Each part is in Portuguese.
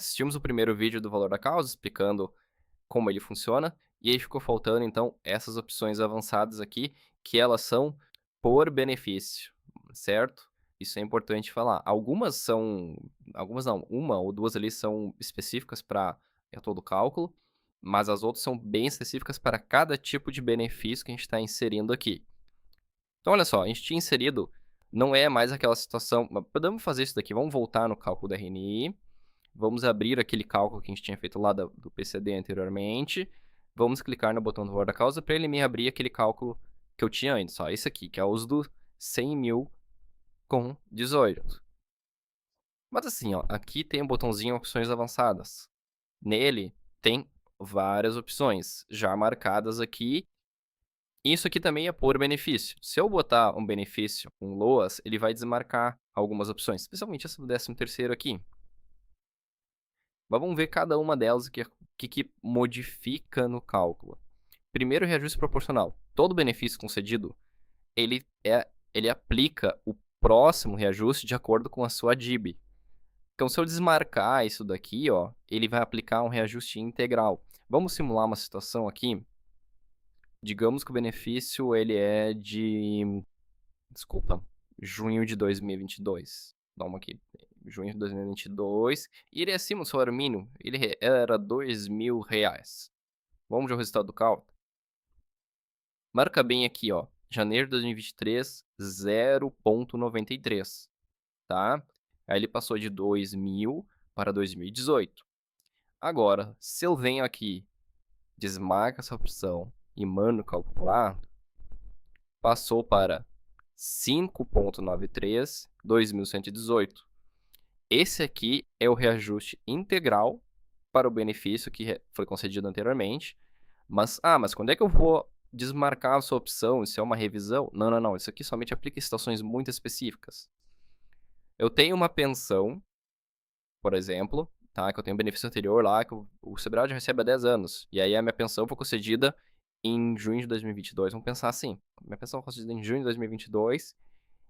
assistimos o primeiro vídeo do valor da causa, explicando como ele funciona, e aí ficou faltando, então, essas opções avançadas aqui, que elas são por benefício, certo? Isso é importante falar. Algumas não, uma ou duas ali são específicas para todo o cálculo, mas as outras são bem específicas para cada tipo de benefício que a gente está inserindo aqui. Então, olha só, a gente tinha inserido, não é mais aquela situação. Podemos fazer isso daqui, vamos voltar no cálculo da RNI. Vamos abrir aquele cálculo que a gente tinha feito lá do PCD anteriormente. Vamos clicar no botão do valor da causa para ele me abrir aquele cálculo que eu tinha antes. Ó, esse aqui, que é os do 100 mil com 18. Mas assim, ó, aqui tem um botãozinho opções avançadas. Nele tem várias opções já marcadas aqui. Isso aqui também é por benefício. Se eu botar um benefício com LOAS, ele vai desmarcar algumas opções, especialmente essa do 13º aqui. Mas vamos ver cada uma delas, o que modifica no cálculo. Primeiro, reajuste proporcional. Todo benefício concedido, ele aplica o próximo reajuste de acordo com a sua DIB. Então, se eu desmarcar isso daqui, ó, ele vai aplicar um reajuste integral. Vamos simular uma situação aqui. Digamos que o benefício ele é de, desculpa, junho de 2022. Dá uma aqui, junho de 2022, e ele é acima do salário mínimo, ele era R$ 2.000. Vamos ver o resultado do cálculo? Marca bem aqui, ó, janeiro de 2023, 0,93, tá? Aí ele passou de 2.000 para 2018. Agora, se eu venho aqui, desmarco essa opção e mando calcular, passou para 5,93, 2.118. Esse aqui é o reajuste integral para o benefício que foi concedido anteriormente. Mas quando é que eu vou desmarcar a sua opção? Isso é uma revisão? Não, não, não. Isso aqui somente aplica em situações muito específicas. Eu tenho uma pensão, por exemplo, tá? Que eu tenho um benefício anterior lá, que o Sebrae já recebe há 10 anos. E aí a minha pensão foi concedida em junho de 2022. Vamos pensar assim. Minha pensão foi concedida em junho de 2022.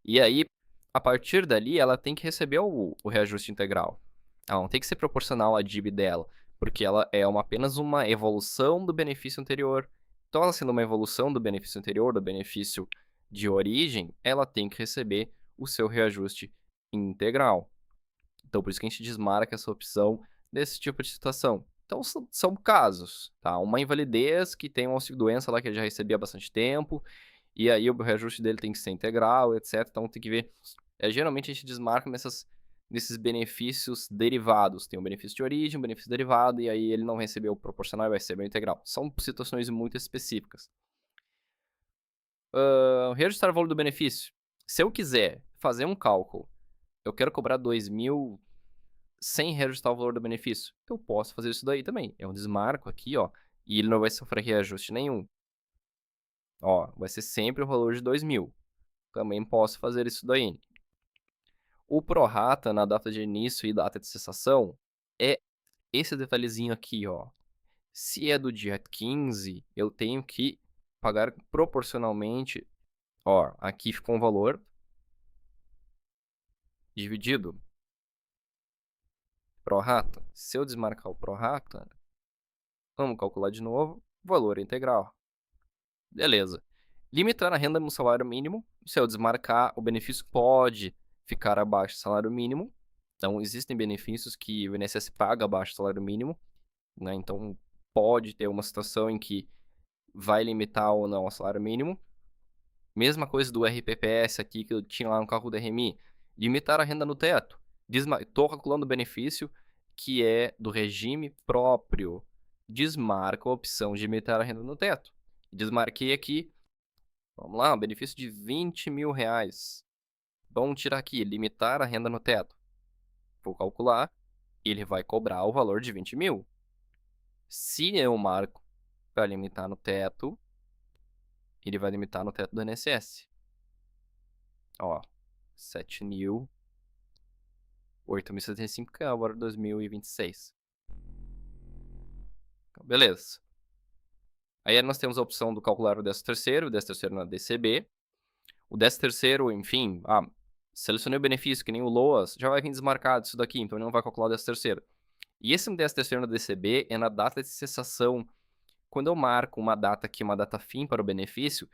E aí, a partir dali, ela tem que receber o reajuste integral. Ela não tem que ser proporcional à DIB dela, porque ela é apenas uma evolução do benefício anterior. Então, ela sendo uma evolução do benefício anterior, do benefício de origem, ela tem que receber o seu reajuste integral. Então, por isso que a gente desmarca essa opção desse tipo de situação. Então, são casos, tá? Uma invalidez que tem um auxílio-doença lá que ele já recebia há bastante tempo, e aí o reajuste dele tem que ser integral, etc. Então tem que ver. Geralmente a gente desmarca nesses benefícios derivados. Tem um benefício de origem, um benefício derivado, e aí ele não recebeu o proporcional e vai receber o integral. São situações muito específicas. Reajustar o valor do benefício. Se eu quiser fazer um cálculo, eu quero cobrar 2.000 sem reajustar o valor do benefício, eu posso fazer isso daí também. É um desmarco aqui, ó, e ele não vai sofrer reajuste nenhum. Ó, vai ser sempre o valor de 2.000. Também posso fazer isso daí. O prorata na data de início e data de cessação é esse detalhezinho aqui, ó. Se é do dia 15, eu tenho que pagar proporcionalmente. Ó, aqui ficou um valor dividido prorata. Se eu desmarcar o prorata, vamos calcular de novo, valor integral. Beleza. Limitar a renda no salário mínimo. Se eu desmarcar, o benefício pode ficar abaixo do salário mínimo. Então, existem benefícios que o INSS paga abaixo do salário mínimo, né? Então, pode ter uma situação em que vai limitar ou não o salário mínimo. Mesma coisa do RPPS aqui que eu tinha lá no cálculo do RMI. Limitar a renda no teto. Estou calculando o benefício que é do regime próprio. Desmarca a opção de limitar a renda no teto. Desmarquei aqui. Vamos lá, um benefício de R$ 20.000. Vamos tirar aqui, limitar a renda no teto. Vou calcular, ele vai cobrar o valor de 20.000. Se eu marco para limitar no teto, ele vai limitar no teto do INSS. Ó, 7.000, 8.075, que é agora 2026. Então, beleza. Aí nós temos a opção do calcular o 13º, o 13º na DCB. O 13º, enfim, selecionei o benefício, que nem o LOAS, já vai vir desmarcado isso daqui, então ele não vai calcular o 13º. E esse 13º no DCB é na data de cessação. Quando eu marco uma data aqui, uma data fim para o benefício,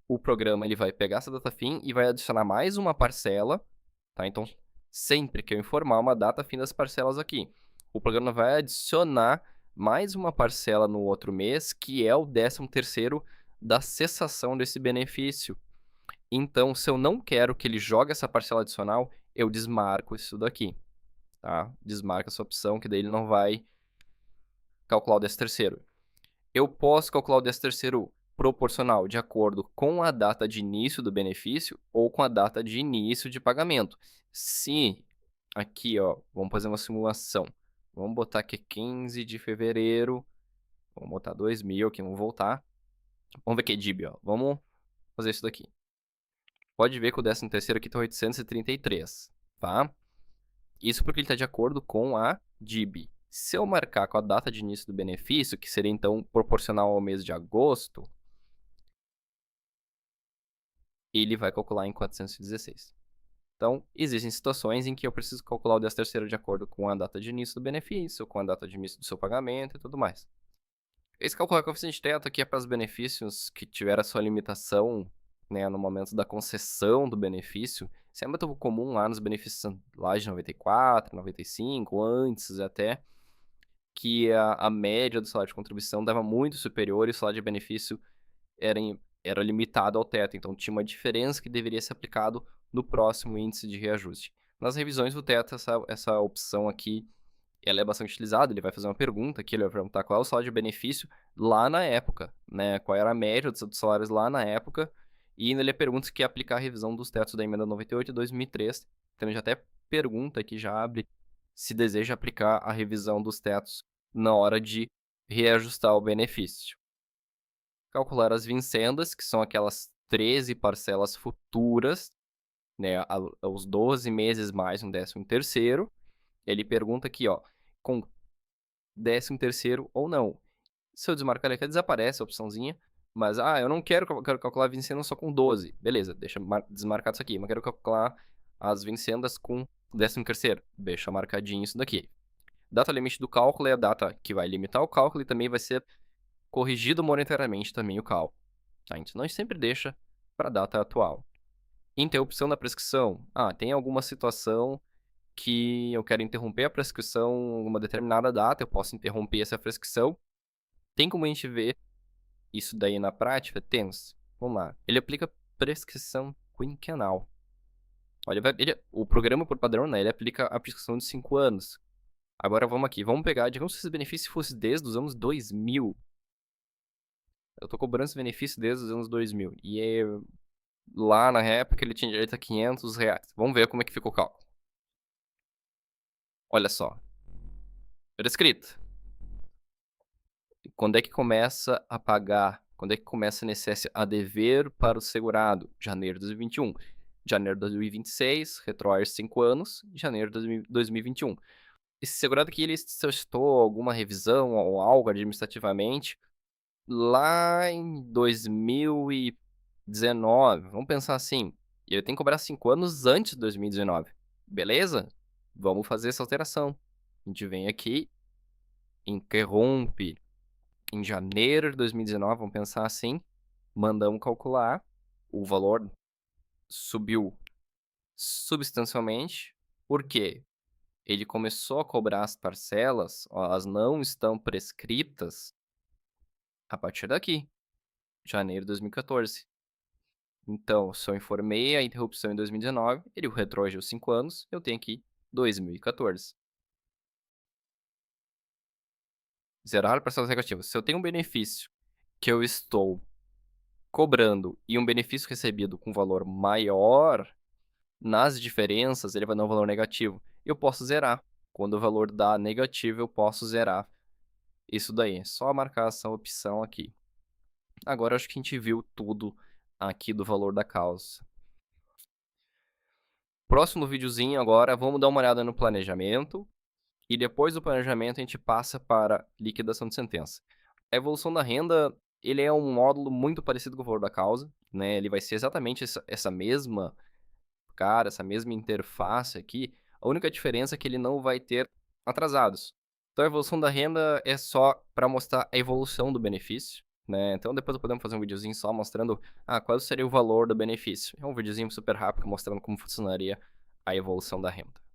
o programa ele vai pegar essa data fim e vai adicionar mais uma parcela, tá? Então, sempre que eu informar uma data fim das parcelas aqui, o programa vai adicionar mais uma parcela no outro mês, que é o 13º da cessação desse benefício. Então, se eu não quero que ele jogue essa parcela adicional, eu desmarco isso daqui, tá? Desmarca essa opção, que daí ele não vai calcular o 13º. Eu posso calcular o 13º proporcional de acordo com a data de início do benefício ou com a data de início de pagamento. Se aqui, ó, vamos fazer uma simulação. Vamos botar aqui 15 de fevereiro. Vamos botar 2000 aqui, vamos voltar. Vamos ver aqui, DIB, ó. Vamos fazer isso daqui. Pode ver que o 13º aqui tá 833, tá? Isso porque ele está de acordo com a DIB. Se eu marcar com a data de início do benefício, que seria então proporcional ao mês de agosto, ele vai calcular em 416. Então, existem situações em que eu preciso calcular o 13º de acordo com a data de início do benefício, com a data de início do seu pagamento e tudo mais. Esse calcular coeficiente teto aqui é para os benefícios que tiveram a sua limitação, né, no momento da concessão do benefício. Isso é muito comum lá nos benefícios lá de 94, 95, antes até, que a média do salário de contribuição dava muito superior e o salário de benefício era limitado ao teto. Então, tinha uma diferença que deveria ser aplicado no próximo índice de reajuste. Nas revisões do teto, essa opção aqui ela é bastante utilizada. Ele vai fazer uma pergunta aqui, ele vai perguntar qual é o salário de benefício lá na época, né? Qual era a média dos salários lá na época. E ele pergunta se quer aplicar a revisão dos tetos da emenda 98 e 2003. Então, ele já até pergunta aqui, já abre, se deseja aplicar a revisão dos tetos na hora de reajustar o benefício. Calcular as vincendas, que são aquelas 13 parcelas futuras, né? Os 12 meses mais um 13º. Ele pergunta aqui, ó, com 13º ou não. Se eu desmarcar ele aqui, desaparece a opçãozinha. Mas, eu não quero calcular vincendas só com 12. Beleza, deixa desmarcado isso aqui. Mas quero calcular as vincendas com 13º. Deixa marcadinho isso daqui. Data limite do cálculo é a data que vai limitar o cálculo e também vai ser corrigido monetariamente também o cálculo. Tá? Então, nós sempre deixa para a data atual. Interrupção da prescrição. Tem alguma situação que eu quero interromper a prescrição em uma determinada data, eu posso interromper essa prescrição. Tem como a gente ver isso daí na prática? Temos. Vamos lá. Ele aplica prescrição quinquenal. Olha, o programa, por padrão, né, ele aplica a prescrição de 5 anos. Agora vamos aqui. Vamos pegar, digamos que esse benefício fosse desde os anos 2000. Eu estou cobrando esse benefício desde os anos 2000. E lá na época ele tinha direito a R$ 500. Vamos ver como é que ficou o cálculo. Olha só. Prescrito. Quando é que começa a pagar? Quando é que começa a INSS a dever para o segurado? Janeiro de 2021. Janeiro de 2026, retroar 5 anos, janeiro de 2021. Esse segurado aqui, ele solicitou alguma revisão ou algo administrativamente lá em 2019. Vamos pensar assim, ele tem que cobrar 5 anos antes de 2019. Beleza? Vamos fazer essa alteração. A gente vem aqui, interrompe em janeiro de 2019, vamos pensar assim, mandamos calcular, o valor subiu substancialmente, por quê? Ele começou a cobrar as parcelas, elas não estão prescritas a partir daqui, janeiro de 2014. Então, se eu informei a interrupção em 2019, ele retroagiu 5 anos, eu tenho aqui 2014. Zerar parcelas negativas. Se eu tenho um benefício que eu estou cobrando e um benefício recebido com valor maior, nas diferenças ele vai dar um valor negativo. Eu posso zerar. Quando o valor dá negativo, eu posso zerar. Isso daí, é só marcar essa opção aqui. Agora acho que a gente viu tudo aqui do valor da causa. Próximo videozinho agora, vamos dar uma olhada no planejamento. E depois do planejamento a gente passa para liquidação de sentença. A evolução da renda, ele é um módulo muito parecido com o valor da causa, né? Ele vai ser exatamente essa mesma essa mesma interface aqui. A única diferença é que ele não vai ter atrasados. Então a evolução da renda é só para mostrar a evolução do benefício, né, então depois podemos fazer um videozinho só mostrando, qual seria o valor do benefício. É um videozinho super rápido mostrando como funcionaria a evolução da renda.